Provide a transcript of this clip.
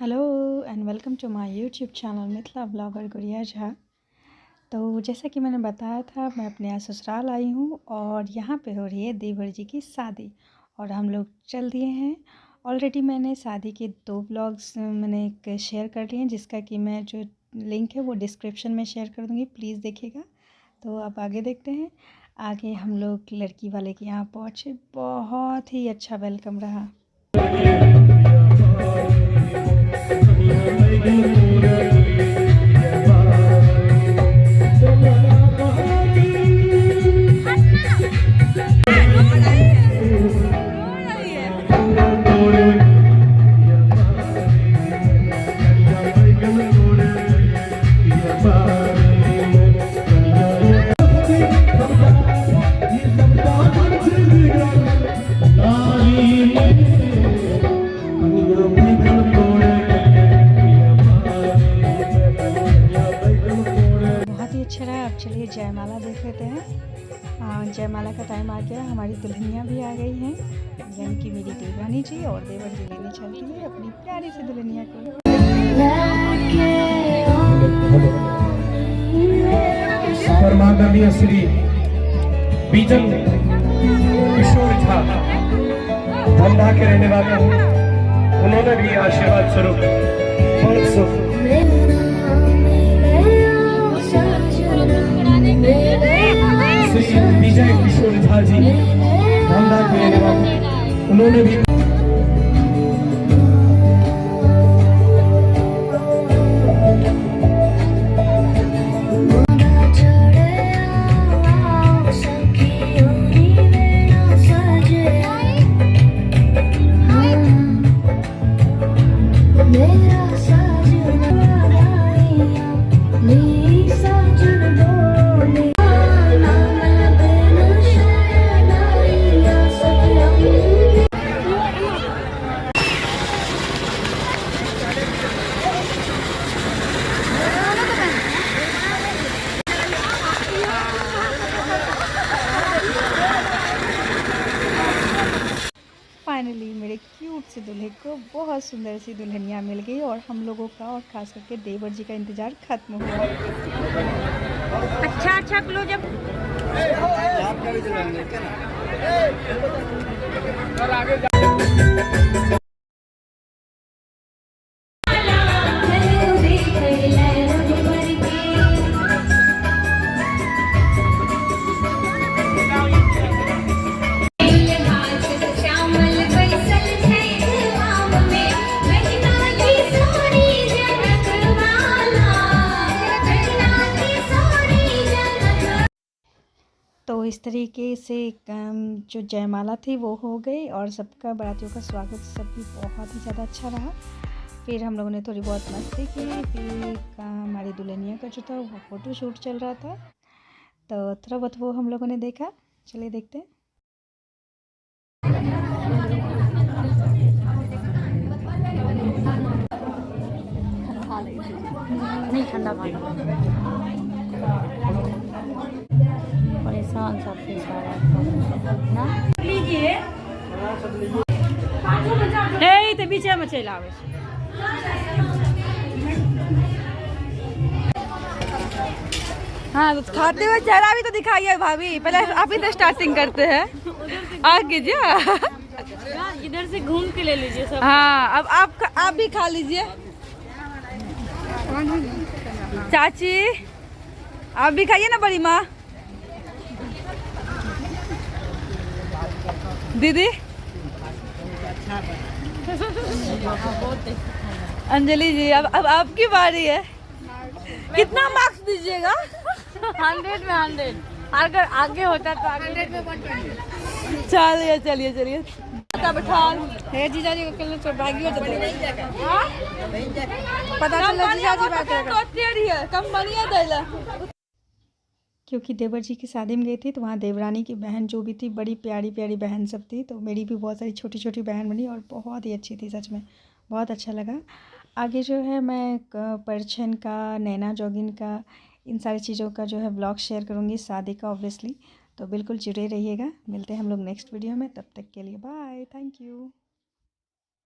Hello and welcome to my YouTube channel Mithila blogger Gudiya Jha. तो जैसा कि मैंने बताया था, मैं अपने यहाँ ससुराल आई हूँ और यहाँ पे हो रही है देवर जी की शादी और हम लोग चल दिए हैं। ऑलरेडी मैंने शादी के 2 ब्लॉग्स मैंने शेयर कर लिए हैं, जिसका कि मैं जो लिंक है वो डिस्क्रिप्शन में शेयर कर दूँगी, प्लीज़ देखिएगा। तो अब आगे देखते हैं। आगे हम लोग लड़की वाले के यहाँ पहुँचे, बहुत ही अच्छा वेलकम रहा। अच्छा रहा। अब चलिए जयमाला देख लेते हैं। जयमाला का टाइम आ गया, हमारी दुल्हनियाँ भी आ गई हैं, यानी कि मेरी देवरानी जी और देवर जी लेने चलती है अपनी प्यारी सी दुल्हनिया को। परमानंदीय श्री बीजन किशोर झा धंधा के रहने वाले हैं, उन्होंने भी आशीर्वाद स्वरूप 500 श्री विजय किशोर झा जी धंधा के रहने वाले, उन्होंने भी फाइनली मेरे क्यूट से दूल्हे को बहुत सुंदर सी दुल्हनिया मिल गई और हम लोगों का और खास करके देवर जी का इंतज़ार खत्म हुआ। अच्छा क्लोजअप। तो इस तरीके से जो जयमाला थी वो हो गई और सबका बारातियों का स्वागत सब भी बहुत ही ज़्यादा अच्छा रहा। फिर हम लोगों ने थोड़ी बहुत मस्ती की, फिर हमारी दुल्हनिया का जो था वो फ़ोटो शूट चल रहा था, तो थोड़ा बहुत वो हम लोगों ने देखा। चलिए देखते हैं। नहीं ठंडा पानी परेशान सबसे सारा ना लीजिए हे तो बीच में चल आवे। हाँ खाते हुए चेहरा भी तो दिखाइए भाभी, पहले आप ही तो स्टार्टिंग करते हैं। आगे जा इधर से घूम के ले लीजिए सब। हाँ अब आप भी खा लीजिए। चाची आप भी खाइए ना, बड़ी माँ दीदी अंजलि जी अब आपकी बारी है। कितना मार्क्स दीजिएगा? 100 में 100, अगर आगे होता तो आगे 100 में। चलिए हे जीजा जी को सौभाग्य हो पता चला जीजा जी बात है कम बढ़िया देला। क्योंकि देवर जी की शादी में गई थी तो वहाँ देवरानी की बहन जो भी थी, बड़ी प्यारी प्यारी बहन सब थी, तो मेरी भी बहुत सारी छोटी छोटी बहन बनी और बहुत ही अच्छी थी, सच में बहुत अच्छा लगा। आगे जो है मैं परछन का, नैना जोगिन का, इन सारी चीज़ों का जो है ब्लॉग शेयर करूँगी, शादी का ऑब्वियसली, तो बिल्कुल जुड़े रहिएगा। मिलते हैं हम लोग नेक्स्ट वीडियो में, तब तक के लिए बाय, थैंक यू।